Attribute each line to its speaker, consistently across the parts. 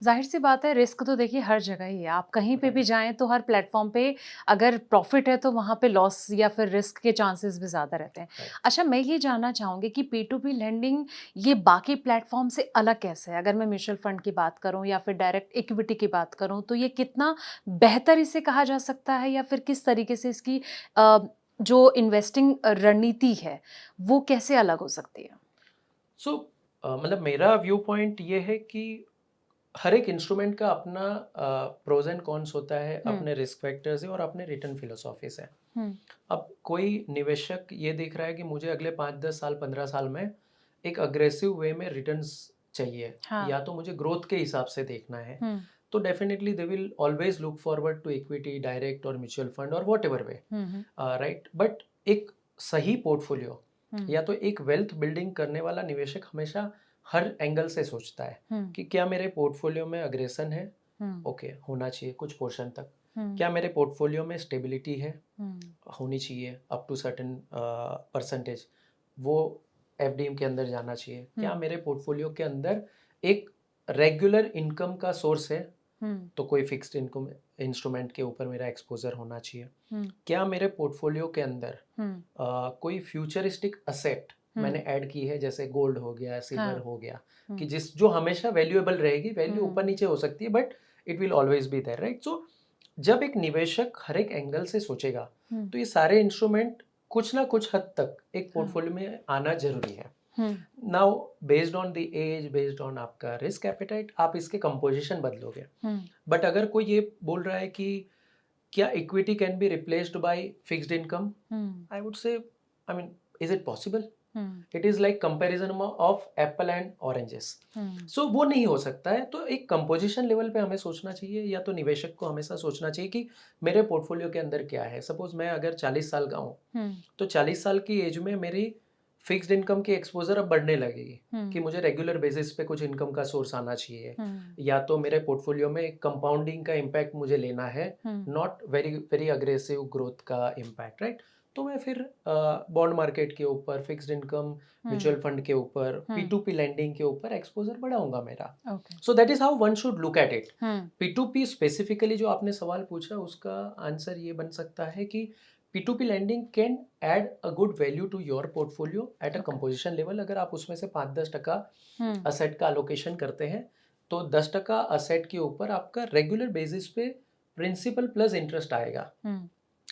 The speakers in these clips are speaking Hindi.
Speaker 1: ज़ाहिर सी बात है, रिस्क तो देखिए हर जगह ही है। आप कहीं पे भी
Speaker 2: राइट,
Speaker 1: जाएँ तो हर प्लेटफ़ॉर्म पे अगर प्रॉफ़िट है तो वहाँ पे लॉस या फिर रिस्क के चांसेस भी ज़्यादा रहते हैं।
Speaker 2: राइट।
Speaker 1: अच्छा, मैं ये जानना चाहूँगी कि P2P लेंडिंग ये बाकी प्लेटफ़ॉर्म से अलग कैसे है? अगर मैं म्यूचुअल फंड की बात करूँ या फिर डायरेक्ट इक्विटी की बात करूँ, तो ये कितना बेहतर इसे कहा जा सकता है या फिर किस तरीके से इसकी जो इन्वेस्टिंग रणनीति है, वो कैसे अलग हो सकती है?
Speaker 2: सो मतलब मेरा व्यू पॉइंट ये है कि हर एक इंस्ट्रूमेंट का अपना प्रोज एंड कॉन्स होता है,
Speaker 1: हुँ,
Speaker 2: अपने रिस्क फैक्टर्स है और अपने रिटर्न फिलोसॉफीज है।
Speaker 1: हुँ,
Speaker 2: अब कोई निवेशक ये देख रहा है कि मुझे अगले 5-10 साल 15 साल में एक अग्रेसिव वे में रिटर्न्स चाहिए,
Speaker 1: हाँ,
Speaker 2: या तो मुझे ग्रोथ के हिसाब से देखना है,
Speaker 1: हुँ,
Speaker 2: तो definitely they will always look forward to equity, direct और म्यूचुअल फंड और whatever way.
Speaker 1: Hmm, hmm,
Speaker 2: right, but एक सही पोर्टफोलियो
Speaker 1: हुँ,
Speaker 2: या तो एक वेल्थ बिल्डिंग करने वाला निवेशक हमेशा हर एंगल से सोचता है
Speaker 1: हुँ,
Speaker 2: कि क्या मेरे पोर्टफोलियो में अग्रेशन है।
Speaker 1: हुँ,
Speaker 2: ओके, होना चाहिए कुछ पोर्शन तक।
Speaker 1: हुँ,
Speaker 2: क्या मेरे पोर्टफोलियो में स्टेबिलिटी है,
Speaker 1: हुँ,
Speaker 2: होनी चाहिए अप टू सर्टेन परसेंटेज, वो एफडी के अंदर जाना चाहिए। क्या
Speaker 1: हुँ,
Speaker 2: मेरे पोर्टफोलियो के अंदर एक रेगुलर इनकम का सोर्स है,
Speaker 1: हुँ,
Speaker 2: तो कोई फिक्स्ड इनकम इंस्ट्रूमेंट के ऊपर मेरा एक्सपोजर होना चाहिए।
Speaker 1: हुँ,
Speaker 2: क्या मेरे पोर्टफोलियो के अंदर
Speaker 1: हुँ,
Speaker 2: कोई फ्यूचरिस्टिक असेट मैंने
Speaker 1: हुँ,
Speaker 2: ऐड की है, जैसे गोल्ड हो गया, सिल्वर
Speaker 1: हाँ,
Speaker 2: हो गया, कि
Speaker 1: हुँ,
Speaker 2: जिस जो हमेशा वैल्यूएबल रहेगी, वैल्यू ऊपर
Speaker 1: हुँ,
Speaker 2: नीचे हो सकती है but it will always be there, right. So जब एक निवेशक हर एक एंगल से सोचेगा,
Speaker 1: हुँ,
Speaker 2: तो ये सारे इंस्ट्रूमेंट कुछ ना कुछ हद तक एक
Speaker 1: हाँ,
Speaker 2: पोर्टफोलियो में आना जरूरी है।
Speaker 1: Hmm,
Speaker 2: now based on the age, based on आपका रिस्क एपेटाइट, आप इसके कंपोजिशन बदलोगे।
Speaker 1: हुँ,
Speaker 2: बट अगर कोई ये बोल रहा है कि क्या equity can be replaced by fixed income,
Speaker 1: hmm,
Speaker 2: I would say, I mean, is it possible?
Speaker 1: Hmm,
Speaker 2: It is like comparison of apple and oranges.
Speaker 1: Hmm,
Speaker 2: so वो नहीं हो सकता है, तो एक कंपोजिशन लेवल पे हमें सोचना चाहिए, या तो निवेशक को हमेशा सोचना चाहिए कि मेरे पोर्टफोलियो के अंदर क्या है। सपोज मैं अगर 40 साल का हूँ,
Speaker 1: हुँ,
Speaker 2: तो 40 साल की एज में मेरी फिक्स्ड इनकम की एक्सपोजर अब बढ़ने लगेगी, कि
Speaker 1: हुँ,
Speaker 2: मुझे रेगुलर बेसिस पे कुछ इनकम का सोर्स आना चाहिए,
Speaker 1: हुँ,
Speaker 2: या तो मेरे पोर्टफोलियो में एक कंपाउंडिंग का इम्पैक्ट मुझे लेना है,
Speaker 1: hmm,
Speaker 2: not very very aggressive growth का इम्पैक्ट, राइट। तो मैं फिर बॉन्ड मार्केट के ऊपर, fixed income
Speaker 1: hmm,
Speaker 2: mutual fund के ऊपर, P
Speaker 1: hmm,
Speaker 2: two P lending के ऊपर एक्सपोजर बढ़ाऊंगा मेरा।
Speaker 1: Okay,
Speaker 2: so that is how one should look at it.
Speaker 1: Hmm,
Speaker 2: P two P specifically जो आपने सवाल पूछा, उसका आंसर ये बन सकता है कि P2P lending can add a good value to your portfolio at a
Speaker 1: okay,
Speaker 2: composition level। अगर आप उसमें से 5-10%
Speaker 1: हुँ,
Speaker 2: असेट का अलोकेशन करते हैं, तो 10% असेट के ऊपर आपका रेगुलर बेसिस पे प्रिंसिपल प्लस इंटरेस्ट आएगा।
Speaker 1: हुँ,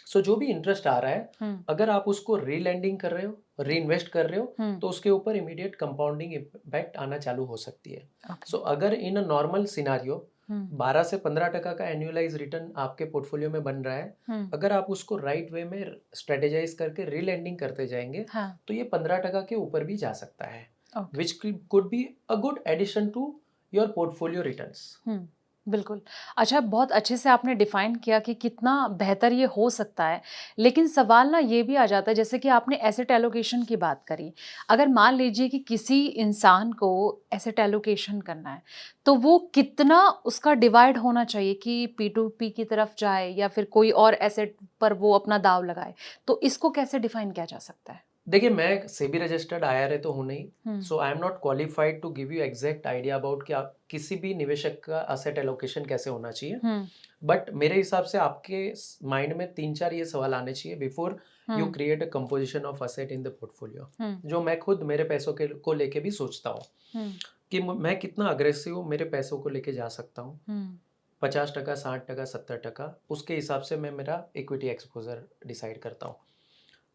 Speaker 2: सो जो भी इंटरेस्ट आ रहा है,
Speaker 1: हुँ,
Speaker 2: अगर आप उसको रीलैंडिंग कर रहे हो, री इन्वेस्ट कर रहे हो,
Speaker 1: हुँ,
Speaker 2: तो उसके ऊपर इमीडिएट कंपाउंडिंग इम्पैक्ट आना चालू हो सकती है।
Speaker 1: ओके,
Speaker 2: सो अगर इन अ नॉर्मल सिनारियो
Speaker 1: हुँ,
Speaker 2: 12 से 15% का एनुअलाइज रिटर्न आपके पोर्टफोलियो में बन रहा है,
Speaker 1: हुँ,
Speaker 2: अगर आप उसको राइट वे में स्ट्रेटेजाइज करके रीलैंडिंग करते जाएंगे,
Speaker 1: हाँ,
Speaker 2: तो ये 15% के ऊपर भी जा सकता है,
Speaker 1: okay.
Speaker 2: Which could be a good addition to your portfolio returns.
Speaker 1: हुँ, बिल्कुल। अच्छा, बहुत अच्छे से आपने डिफ़ाइन किया कि कितना बेहतर ये हो सकता है। लेकिन सवाल ना ये भी आ जाता है, जैसे कि आपने एसेट एलोकेशन की बात करी। अगर मान लीजिए कि किसी इंसान को एसेट एलोकेशन करना है, तो वो कितना उसका डिवाइड होना चाहिए कि P2P की तरफ जाए या फिर कोई और एसेट पर वो अपना दाँव लगाए? तो इसको कैसे डिफ़ाइन किया जा सकता है?
Speaker 2: देखिए, मैं सेबी रजिस्टर्ड आईआरए तो हूँ नहीं,
Speaker 1: हुँ,
Speaker 2: so I am not qualified to give you exact idea about कि आप किसी भी निवेशक का असेट एलोकेशन कैसे होना चाहिए।
Speaker 1: हुँ,
Speaker 2: बट मेरे हिसाब से आपके माइंड में 3-4 ये सवाल आने चाहिए before you
Speaker 1: hmm,
Speaker 2: create a composition of asset in the portfolio,
Speaker 1: हुँ,
Speaker 2: जो मैं खुद मेरे पैसों के को लेके भी सोचता हूँ,
Speaker 1: हुँ,
Speaker 2: कि मैं कितना अग्रेसिव मेरे पैसों को लेके जा सकता हूँ।
Speaker 1: हुँ,
Speaker 2: 50%, 60%, 70%, उसके हिसाब से मैं मेरा इक्विटी एक्सपोजर डिसाइड करता हूँ।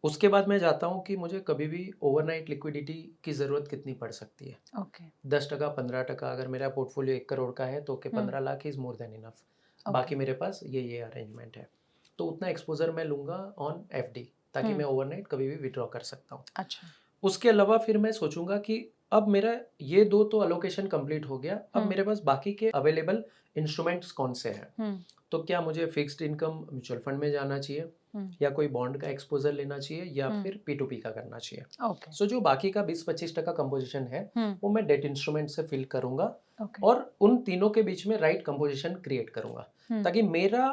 Speaker 2: उसके बाद मैं जाता हूँ कि मुझे कभी भी ओवरनाइट लिक्विडिटी की ज़रूरत कितनी पड़ सकती है।
Speaker 1: ओके,
Speaker 2: 10%, 15%, अगर मेरा पोर्टफोलियो 1 करोड़ का है, तो okay,
Speaker 1: hmm,
Speaker 2: 15 lakh is more than enough.
Speaker 1: Okay,
Speaker 2: बाकी मेरे पास ये अरेंजमेंट है। तो उतना एक्सपोज़र मैं लूँगा ऑन एफडी, ताकि
Speaker 1: हुँ,
Speaker 2: मैं ओवरनाइट कभी भी विथड्रॉ कर सकता हूँ।
Speaker 1: अच्छा,
Speaker 2: उसके अलावा फिर मैं सोचूँगा कि अब मेरा ये 2 तो एलोकेशन कंप्लीट हो गया, अब
Speaker 1: हुँ,
Speaker 2: मेरे पास बाकी के अवेलेबल इंस्ट्रूमेंट्स कौन से हैं?
Speaker 1: हुँ,
Speaker 2: तो क्या मुझे फिक्स्ड इनकम म्यूचुअल फंड में जाना चाहिए,
Speaker 1: हुँ,
Speaker 2: या कोई बॉन्ड का एक्सपोज़र लेना चाहिए, या
Speaker 1: हुँ,
Speaker 2: फिर P2P का करना चाहिए?
Speaker 1: ओके,
Speaker 2: सो जो बाकी का 20-25% कंपोजिशन है,
Speaker 1: हुँ,
Speaker 2: वो मैं डेट इंस्ट्रूमेंट से फिल करूँगा,
Speaker 1: ओके,
Speaker 2: और उन तीनों के बीच में राइट कंपोजिशन क्रिएट करूँगा,
Speaker 1: हुँ,
Speaker 2: ताकि मेरा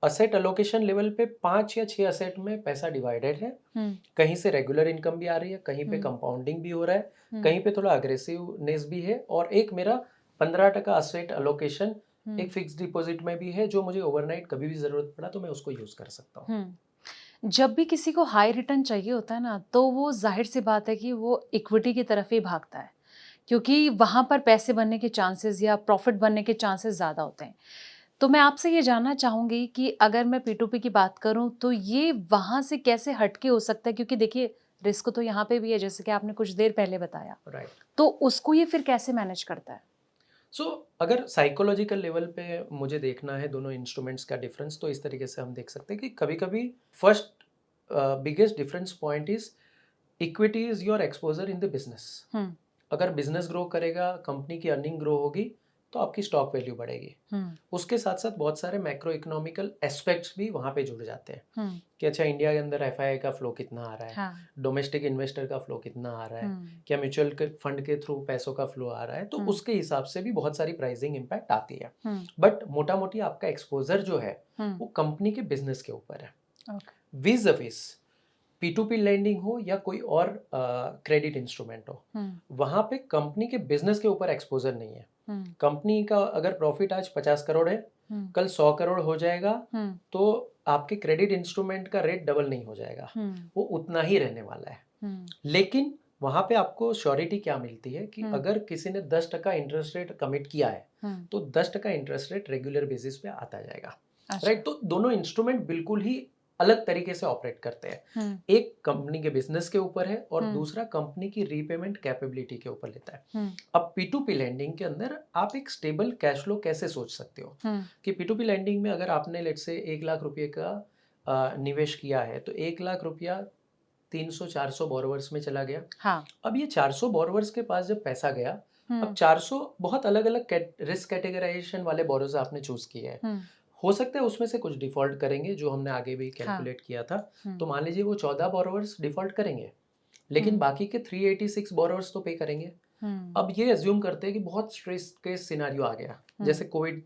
Speaker 2: असेट एलोकेशन लेवल पे 5 या 6 असेट में पैसा डिवाइडेड है।
Speaker 1: हुँ,
Speaker 2: कहीं से रेगुलर इनकम भी आ रही है, कहीं पे
Speaker 1: हुँ,
Speaker 2: कंपाउंडिंग भी हो रहा है,
Speaker 1: हुँ,
Speaker 2: कहीं पे थोड़ा अग्रेसिवनेस भी है, और एक मेरा 15% असेट अलोकेशन एक
Speaker 1: हम्म
Speaker 2: फिक्स डिपॉजिट में भी है, जो मुझे ओवरनाइट कभी भी ज़रूरत पड़ा तो मैं उसको यूज़ कर सकता हूँ।
Speaker 1: जब भी किसी को हाई रिटर्न चाहिए होता है ना, तो वो ज़ाहिर सी बात है कि वो इक्विटी की तरफ ही भागता है, क्योंकि वहाँ पर पैसे बनने के चांसेस या प्रॉफिट बनने के चांसेस ज़्यादा होते हैं। तो मैं आपसे ये जानना चाहूँगी कि अगर मैं P2P की बात करूँ, तो ये वहाँ से कैसे हटके हो सकता है? क्योंकि देखिए, रिस्क तो यहाँ पे भी है, जैसे कि आपने कुछ देर पहले बताया।
Speaker 2: राइट।
Speaker 1: तो उसको ये फिर कैसे मैनेज करता है?
Speaker 2: सो अगर साइकोलॉजिकल लेवल पे मुझे देखना है दोनों इंस्ट्रूमेंट्स का डिफरेंस, तो इस तरीके से हम देख सकते हैं कि कभी-कभी first biggest difference point is equity is your exposure in the business.
Speaker 1: हुँ,
Speaker 2: अगर बिज़नेस ग्रो करेगा, कंपनी की अर्निंग ग्रो होगी, तो आपकी स्टॉक वैल्यू बढ़ेगी।
Speaker 1: हुँ,
Speaker 2: उसके साथ-साथ बहुत सारे मैक्रो इकोनॉमिकल एस्पेक्ट्स भी वहाँ पे जुड़ जाते हैं
Speaker 1: हुँ,
Speaker 2: कि अच्छा इंडिया के अंदर एफआईआई का फ्लो कितना आ रहा है,
Speaker 1: हाँ,
Speaker 2: डोमेस्टिक इन्वेस्टर का फ्लो कितना आ रहा है,
Speaker 1: हुँ,
Speaker 2: क्या म्यूचुअल के फंड के थ्रू पैसों का फ्लो आ रहा है, तो
Speaker 1: हुँ,
Speaker 2: उसके हिसाब से भी बहुत सारी प्राइसिंग इम्पैक्ट आती है।
Speaker 1: हुँ,
Speaker 2: बट मोटा-मोटी आपका एक्सपोज़र जो है,
Speaker 1: हुँ,
Speaker 2: वो कंपनी के बिज़नेस के ऊपर है।
Speaker 1: ओके,
Speaker 2: विज़ अ विज़ P2P लेंडिंग हो या कोई और क्रेडिट इंस्ट्रूमेंट हो,
Speaker 1: हुँ,
Speaker 2: वहाँ पे कंपनी के बिज़नेस के ऊपर एक्सपोज़र नहीं है।
Speaker 1: हुँ,
Speaker 2: कंपनी का अगर प्रॉफिट आज 50 करोड़ है,
Speaker 1: हुँ,
Speaker 2: कल 100 करोड़ हो जाएगा,
Speaker 1: हुँ,
Speaker 2: तो आपके क्रेडिट इंस्ट्रूमेंट का रेट डबल नहीं हो जाएगा,
Speaker 1: हुँ,
Speaker 2: वो उतना ही रहने वाला है।
Speaker 1: हुँ,
Speaker 2: लेकिन वहाँ पे आपको श्योरिटी क्या मिलती है कि
Speaker 1: हुँ,
Speaker 2: अगर किसी ने 10% इंटरेस्ट रेट कमिट किया है,
Speaker 1: हुँ,
Speaker 2: तो 10% इंटरेस्ट रेट रेगुलर बेसिस पे आता जाएगा।
Speaker 1: अच्छा,
Speaker 2: राइट? तो दोनों इंस्ट्रूमेंट बिल्कुल ही अलग तरीके से ऑपरेट करते हैं।
Speaker 1: हुँ,
Speaker 2: एक कंपनी के बिज़नेस के ऊपर है और
Speaker 1: हुँ,
Speaker 2: दूसरा कंपनी की रीपेमेंट कैपेबिलिटी के ऊपर लेता है।
Speaker 1: हुँ,
Speaker 2: अब P2P लेंडिंग के अंदर आप एक स्टेबल कैश फ्लो कैसे सोच सकते हो
Speaker 1: हुँ,
Speaker 2: कि P2P लेंडिंग में अगर आपने लेट्स से 1 लाख रुपए का निवेश किया है, तो 1 लाख रुपया 300-400 बोरोवर्स में चला गया।
Speaker 1: हाँ,
Speaker 2: अब ये 400 बोरोवर्स के पास जब पैसा गया, अब
Speaker 1: हुँ,
Speaker 2: 400 बहुत अलग-अलग रिस्क कैटेगराइजेशन वाले बोरोज़ आपने चूज़ किए हैं।
Speaker 1: हुँ,
Speaker 2: हो सकता है उसमें से कुछ डिफ़ॉल्ट करेंगे, जो हमने आगे भी
Speaker 1: हाँ,
Speaker 2: कैलकुलेट किया था।
Speaker 1: हुँ,
Speaker 2: तो मान लीजिए वो 14 बोरोवर्स डिफ़ॉल्ट करेंगे, लेकिन
Speaker 1: हुँ,
Speaker 2: बाकी के 386 बोरोवर्स तो पे करेंगे।
Speaker 1: हुँ,
Speaker 2: अब ये अज़्यूम करते हैं कि बहुत स्ट्रेस केस सिनेरियो आ गया,
Speaker 1: हुँ,
Speaker 2: जैसे कोविड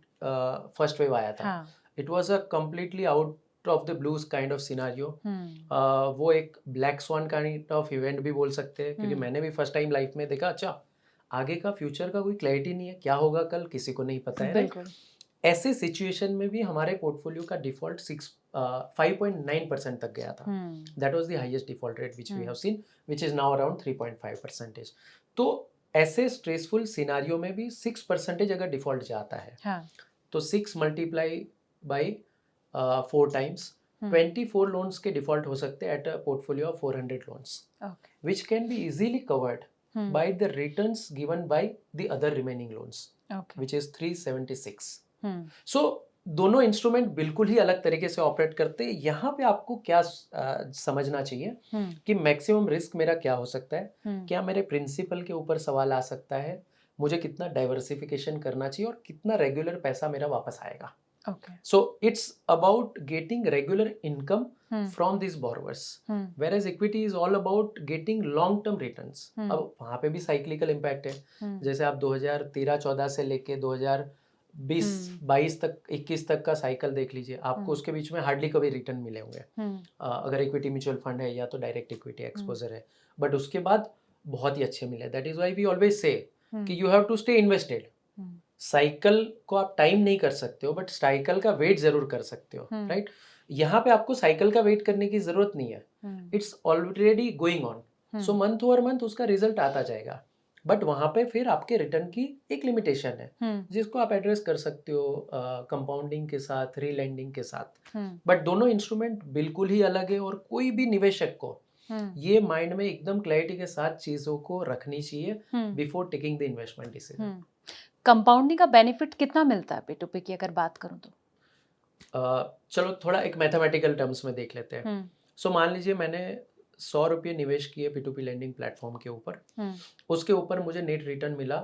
Speaker 2: फर्स्ट वेव आया था।
Speaker 1: हाँ,
Speaker 2: it was a completely out of the blues kind of scenario.
Speaker 1: हुँ,
Speaker 2: वो एक black swan kind of event भी बोल सकते हैं, क्योंकि
Speaker 1: हुँ,
Speaker 2: मैंने भी फर्स्ट टाइम लाइफ में देखा, अच्छा आगे का फ्यूचर का कोई क्लैरिटी नहीं है, क्या होगा कल किसी को नहीं पता है, राइट?
Speaker 1: बिल्कुल,
Speaker 2: ऐसे सिचुएशन में भी हमारे पोर्टफोलियो का डिफ़ॉल्ट 5.9% तक गया था।
Speaker 1: हुँ,
Speaker 2: that was the highest default rate which we have
Speaker 1: hmm,
Speaker 2: seen, which is now around 3.5%। तो ऐसे स्ट्रेसफुल सिनेरियो में भी 6% अगर डिफ़ॉल्ट जाता है,
Speaker 1: हाँ,
Speaker 2: तो 6 multiply by 4 times
Speaker 1: hmm,
Speaker 2: 24 loans के डिफ़ॉल्ट हो सकते हैं at a portfolio of 400 loans,
Speaker 1: okay,
Speaker 2: which can be easily covered
Speaker 1: hmm,
Speaker 2: by the returns given by the other remaining loans,
Speaker 1: okay,
Speaker 2: which is 376.
Speaker 1: हुँ,
Speaker 2: सो दोनों इंस्ट्रूमेंट बिल्कुल ही अलग तरीके से ऑपरेट करते हैं। यहाँ पे आपको क्या समझना चाहिए
Speaker 1: हुँ,
Speaker 2: कि मैक्सिमम रिस्क मेरा क्या हो सकता है,
Speaker 1: हुँ,
Speaker 2: क्या मेरे प्रिंसिपल के ऊपर सवाल आ सकता है, मुझे कितना डाइवर्सिफिकेशन करना चाहिए और कितना रेगुलर पैसा मेरा वापस आएगा।
Speaker 1: Okay,
Speaker 2: So it's about getting regular income
Speaker 1: hmm,
Speaker 2: from these borrowers,
Speaker 1: hmm,
Speaker 2: whereas equity is all about getting long term returns.
Speaker 1: हुँ,
Speaker 2: अब वहाँ पे भी साइक्लिकल इम्पैक्ट है,
Speaker 1: हुँ,
Speaker 2: जैसे आप 2013-14 से लेके 2020
Speaker 1: हुँ,
Speaker 2: 22 तक 21 तक का साइकिल देख लीजिए, आपको
Speaker 1: हुँ,
Speaker 2: उसके बीच में हार्डली कभी रिटर्न मिले होंगे।
Speaker 1: हुँ,
Speaker 2: अगर इक्विटी म्यूचुअल फंड है या तो डायरेक्ट इक्विटी
Speaker 1: हुँ,
Speaker 2: एक्सपोजर है, बट उसके बाद बहुत ही अच्छे मिले। That is why we always say
Speaker 1: हुँ,
Speaker 2: कि you have to stay invested.
Speaker 1: हुँ,
Speaker 2: साइकिल को आप टाइम नहीं कर सकते हो, बट साइकिल का वेट ज़रूर कर सकते हो,
Speaker 1: हुँ,
Speaker 2: राइट? यहाँ पे आपको साइकिल का वेट करने की ज़रूरत नहीं है।
Speaker 1: हुँ,
Speaker 2: it's already going on, so
Speaker 1: hmm,
Speaker 2: month over month उसका रिजल्ट आता जाएगा। बट वहाँ पे फिर आपके रिटर्न की एक लिमिटेशन है,
Speaker 1: हुँ,
Speaker 2: जिसको आप एड्रेस कर सकते हो कंपाउंडिंग के साथ, रीलेंडिंग के साथ।
Speaker 1: हुँ,
Speaker 2: बट दोनों इंस्ट्रूमेंट बिल्कुल ही अलग है, और कोई भी निवेशक को
Speaker 1: हुँ,
Speaker 2: ये माइंड में एकदम क्लैरिटी के साथ चीज़ों को रखनी चाहिए
Speaker 1: हुँ,
Speaker 2: before taking the investment decision.
Speaker 1: हुँ। कंपाउंडिंग का बेनिफिट कितना मिलता है P2P की अगर बात करूँ तो?
Speaker 2: चलो थोड़ा एक मैथमेटिकल टर्म्स में देख लेते हैं।
Speaker 1: हुँ,
Speaker 2: सो मान लीजिए मैंने 100 रुपये निवेश किए P2P लेंडिंग प्लेटफॉर्म के ऊपर,
Speaker 1: हुँ,
Speaker 2: उसके ऊपर मुझे नेट रिटर्न मिला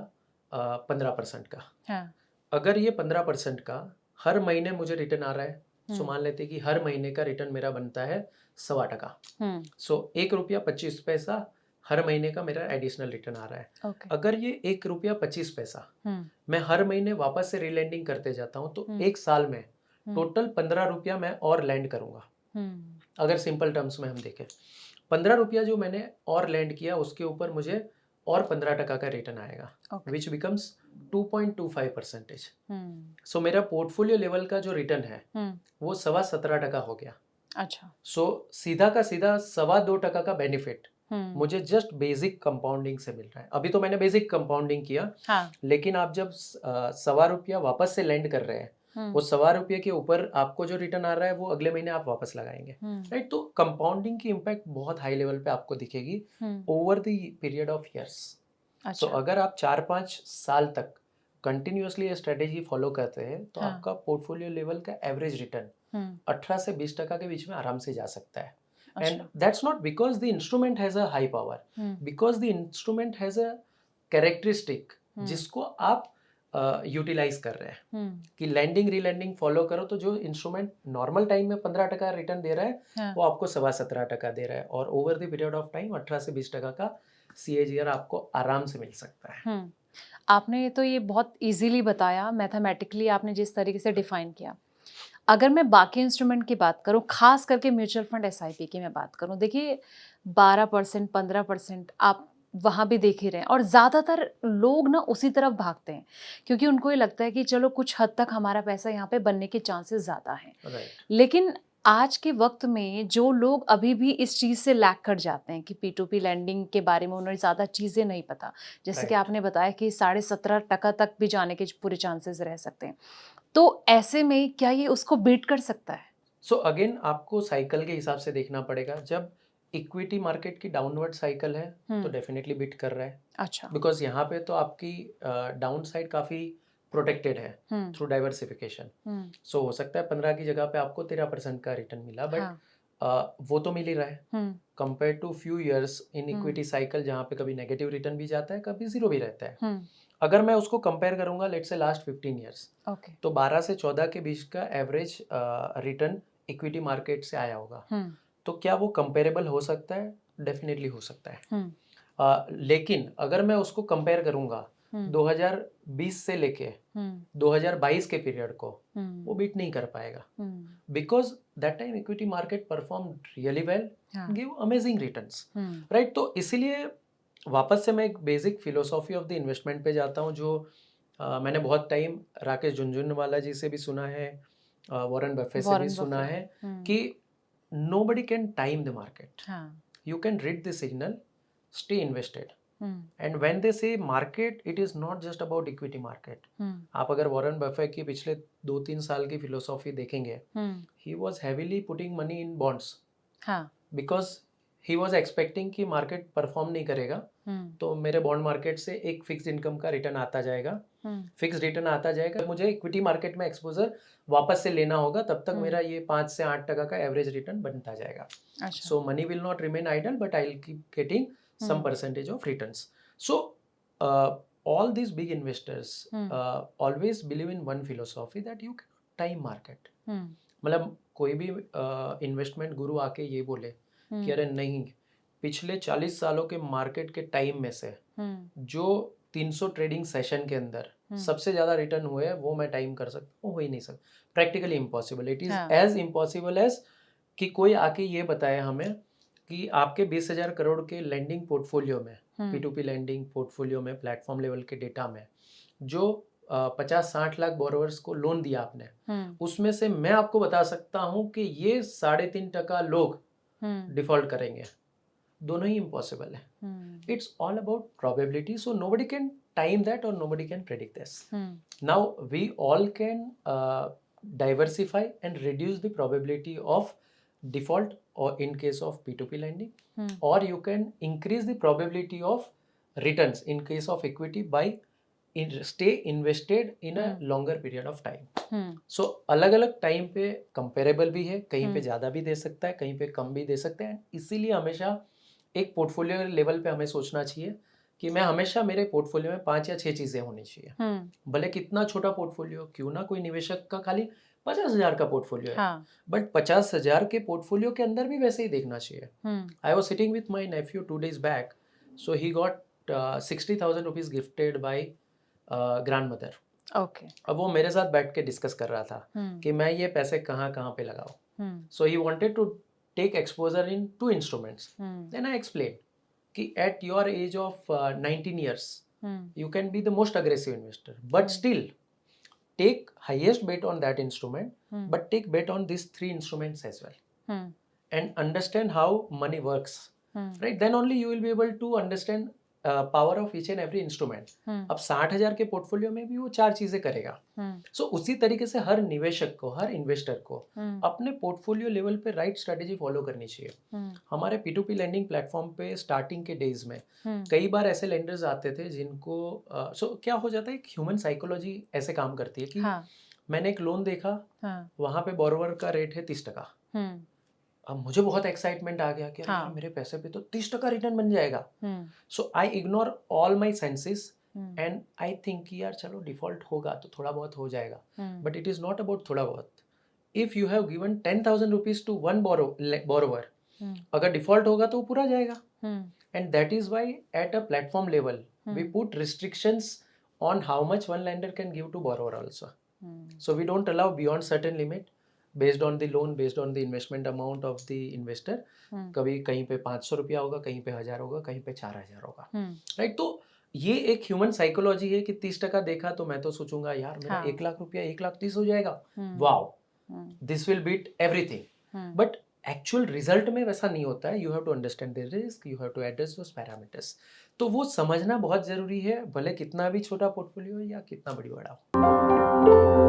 Speaker 2: 15% का।
Speaker 1: हाँ,
Speaker 2: अगर ये 15% का हर महीने मुझे रिटर्न आ रहा है, सो
Speaker 1: हुँ,
Speaker 2: मान लेते हैं कि हर महीने का रिटर्न मेरा बनता है 1.25%।
Speaker 1: हुँ,
Speaker 2: सो 1 रुपया 25 पैसा हर महीने का मेरा एडिशनल रिटर्न आ रहा है।
Speaker 1: ओके,
Speaker 2: अगर ये 1 रुपया 25 पैसा
Speaker 1: हुँ,
Speaker 2: मैं हर महीने वापस से रीलैंडिंग करते जाता हूँ, तो
Speaker 1: हुँ,
Speaker 2: एक साल में
Speaker 1: हुँ,
Speaker 2: टोटल 15 रुपया मैं और लैंड करूँगा।
Speaker 1: हुँ,
Speaker 2: अगर सिंपल टर्म्स में हम देखें, 15 रुपया जो मैंने और लैंड किया, उसके ऊपर मुझे और 15% का रिटर्न आएगा,
Speaker 1: ओके।
Speaker 2: Which becomes 2.25%।
Speaker 1: हम्म।
Speaker 2: सो मेरा पोर्टफोलियो लेवल का जो रिटर्न है
Speaker 1: हम्म।
Speaker 2: वो 17.25% हो गया।
Speaker 1: अच्छा।
Speaker 2: सो सीधा का सीधा 2.25% का बेनिफिट
Speaker 1: हम्म।
Speaker 2: मुझे जस्ट बेसिक कंपाउंडिंग से मिल रहा है। अभी तो मैंने बेसिक कंपाउंडिंग किया,
Speaker 1: हाँ।
Speaker 2: लेकिन आप जब ₹1.25 वापस से लैंड कर रहे हैं, वो ₹1.25 के ऊपर आपको जो रिटर्न आ रहा है वो अगले महीने आप वापस लगाएंगे, राइट। तो कंपाउंडिंग की इम्पैक्ट बहुत हाई लेवल पे आपको दिखेगी over the period of years. So
Speaker 1: अच्छा।
Speaker 2: अगर आप 4-5 साल तक कंटिन्यूअसली ये स्ट्रेटेजी फॉलो करते हैं तो
Speaker 1: हाँ।
Speaker 2: आपका पोर्टफोलियो लेवल का एवरेज रिटर्न 18 से 20% के बीच में आराम से जा सकता है। एंड
Speaker 1: अच्छा।
Speaker 2: That's not because the instrument has a high power, because the instrument has a characteristic जिसको आप यूटिलाइज कर रहे हैं कि लैंडिंग रीलैंडिंग फॉलो करो तो जो इंस्ट्रूमेंट नॉर्मल टाइम में 15% रिटर्न दे रहा है
Speaker 1: हाँ।
Speaker 2: वो आपको 17.25% दे रहा है, और over the period of time 18 से 20% का CAGR आपको आराम से मिल सकता है।
Speaker 1: आपने तो ये बहुत इजीली बताया, मैथमेटिकली आपने जिस तरीके से डिफाइन किया। अगर मैं बाकी इंस्ट्रूमेंट की बात करूं, खास करके म्यूचुअल फंड SIP की मैं बात करूं, देखिए 12% 15% आप वहाँ भी देख ही रहे हैं, और ज़्यादातर लोग ना उसी तरफ भागते हैं क्योंकि उनको ये लगता है कि चलो कुछ हद तक हमारा पैसा यहाँ पे बनने के चांसेस ज़्यादा हैं।
Speaker 2: राइट।
Speaker 1: लेकिन आज के वक्त में जो लोग अभी भी इस चीज़ से लैग कर जाते हैं कि P2P लैंडिंग के बारे में उन्हें ज़्यादा चीज़ें नहीं पता, जैसे कि
Speaker 2: राइट।
Speaker 1: आपने बताया कि 17.5% तक भी जाने के पूरे चांसेस रह सकते हैं, तो ऐसे में क्या ये उसको बीट कर सकता है?
Speaker 2: सो अगेन आपको साइकिल के हिसाब से देखना पड़ेगा। जब इक्विटी मार्केट की डाउनवर्ड साइकिल है तो डेफिनेटली बीट कर रहा है,
Speaker 1: अच्छा।
Speaker 2: बिकॉज यहाँ पे तो आपकी डाउन साइड काफ़ी प्रोटेक्टेड है थ्रू डाइवर्सिफिकेशन। सो हो सकता है 15 की जगह पे आपको 13% का रिटर्न मिला, बट
Speaker 1: हाँ।
Speaker 2: वो तो मिल ही रहा है compare to few years in equity cycle जहाँ पे कभी नेगेटिव रिटर्न भी जाता है, कभी जीरो भी रहता है। अगर मैं उसको कंपेयर करूंगा let's say last 15 years,
Speaker 1: okay.
Speaker 2: तो 12 से 14 के बीच का एवरेज रिटर्न इक्विटी मार्केट से आया होगा। तो क्या वो कंपेरेबल हो सकता है? डेफिनेटली हो सकता है। लेकिन अगर मैं उसको कंपेयर करूंगा 2020 से लेके 2022 के पीरियड को, वो बीट नहीं कर पाएगा, because that time equity market perform really well, give amazing returns, right. तो इसीलिए वापस से मैं एक basic philosophy of the investment पे जाता हूँ, जो मैंने बहुत टाइम राकेश झुनझुनवाला जी से भी सुना है, वॉरेन बफे से भी सुना है कि nobody can time the market. You can read the signal, stay invested. And when they say market, it is not just about equity market. आप अगर वॉरेन बफे की पिछले 2-3 साल की फिलोसॉफी देखेंगे, he was heavily putting money in bonds. Because he was expecting कि मार्केट परफॉर्म नहीं करेगा, तो मेरे बॉन्ड मार्केट से एक फिक्स्ड इनकम का रिटर्न आता जाएगा, फिक्स रिटर्न आता जाएगा, मुझे इक्विटी मार्केट में एक्सपोजर वापस से लेना होगा, तब तक मेरा ये 5 से 8% का एवरेज रिटर्न बनता जाएगा। So money will not remain idle, but I will keep getting some percentage of returns. So all these big investors always believe in one philosophy that you cannot time market. मतलब कोई भी इन्वेस्टमेंट गुरु आके ये बोले कि अरे नहीं, पिछले 40 सालों के मार्केट के टाइम में से जो 300 ट्रेडिंग सेशन के अंदर सबसे ज्यादा रिटर्न हुए वो मैं टाइम कर सकता हूँ, हो ही नहीं सकता, practically impossible. It is as impossible as कि कोई आके ये बताए हमें कि आपके 20,000 करोड़ के लैंडिंग पोर्टफोलियो में, P2P लैंडिंग पोर्टफोलियो में, प्लेटफॉर्म लेवल के डेटा में जो 50-60 लाख बोरोवर्स को लोन दिया आपने, उसमें से मैं आपको बता सकता हूँ कि ये 3.5% लोग डिफॉल्ट करेंगे। दोनों ही इम्पॉसिबल है। It's all about probability, so nobody can time that और nobody can predict this. Now we all can diversify and reduce the probability of default or in case of P2P lending, or you can increase the probability of returns in case of equity by stay invested in a longer period of time. So अलग अलग टाइम पे कंपेरेबल भी है, कहीं पे ज़्यादा भी दे सकता है, कहीं पे कम भी दे सकते हैं। इसीलिए हमेशा एक पोर्टफोलियो लेवल पे हमें सोचना चाहिए कि मैं हमेशा मेरे पोर्टफोलियो में 5 या 6 चीज़ें होनी चाहिए, भले कितना छोटा पोर्टफोलियो क्यों ना। कोई निवेशक का खाली 50,000 का पोर्टफोलियो है, बट 50,000 के पोर्टफोलियो के अंदर भी वैसे ही देखना चाहिए। I was sitting with my nephew 2 days back, so he got 60,000 rupees gifted by grandmother. अब वो मेरे साथ बैठ के डिस्कस कर रहा था कि मैं ये पैसे कहाँ कहाँ पे लगाऊं। So he wanted to take exposure in 2 instruments. Then I explained कि at your age of 19 years
Speaker 1: hmm
Speaker 2: you can be the most aggressive investor, but still take highest bet on that instrument,
Speaker 1: hmm
Speaker 2: but take bet on these three instruments as well,
Speaker 1: hmm
Speaker 2: and understand how money works,
Speaker 1: hmm
Speaker 2: right? Then only you will be able to understand power of each and every instrument. अब 60,000 के पोर्टफोलियो में भी वो 4 चीजें करेगा. सो उसी तरीके से हर निवेशक को, हर इन्वेस्टर को अपने पोर्टफोलियो लेवल पे राइट स्ट्रेटेजी फॉलो करनी चाहिए. हमारे P2P लैंडिंग प्लेटफॉर्म पे स्टार्टिंग के डेज में कई बार ऐसे लेंडर्स आते थे जिनको क्या हो जाता है, एक ह्यूमन साइकोलॉजी ऐसे काम करती है कि
Speaker 1: हाँ
Speaker 2: मैंने एक लोन देखा,
Speaker 1: हाँ
Speaker 2: वहां पे बोरोवर का रेट है 30%.
Speaker 1: हम्म
Speaker 2: अब मुझे बहुत एक्साइटमेंट आ गया कि अरे यार
Speaker 1: हाँ
Speaker 2: मेरे पैसे पे तो 30% रिटर्न बन जाएगा.
Speaker 1: हम्म
Speaker 2: so I ignore all my senses
Speaker 1: hmm
Speaker 2: and I think कि यार चलो डिफॉल्ट होगा तो थोड़ा बहुत हो जाएगा.
Speaker 1: हम्म
Speaker 2: but it is not about थोड़ा बहुत. If you have given 10,000 rupees to one borrower, अगर डिफॉल्ट होगा तो वो पूरा जाएगा.
Speaker 1: हम्म
Speaker 2: And that is why at a platform level we put restrictions on how much one lender can give to borrower also. So we don't allow beyond certain limit based on the loan, based on the investment amount of the investor. कभी कहीं पे 500 रुपया होगा, कहीं पे 1000 होगा, कहीं पे 4000 होगा, राइट? तो ये एक ह्यूमन साइकोलॉजी है कि 30% देखा तो मैं तो सोचूंगा यार मेरा
Speaker 1: हाँ
Speaker 2: 1 लाख रुपया 1,30,000 हो जाएगा,
Speaker 1: हम्म
Speaker 2: wow,
Speaker 1: hmm
Speaker 2: this will beat everything. But actual result में वैसा नहीं होता है. You have to understand the risk, you have to address those parameters. तो वो समझना बहुत जरूरी है, भले कितना भी छोटा पोर्टफोलियो या कितना बड़ी बड़ा हो.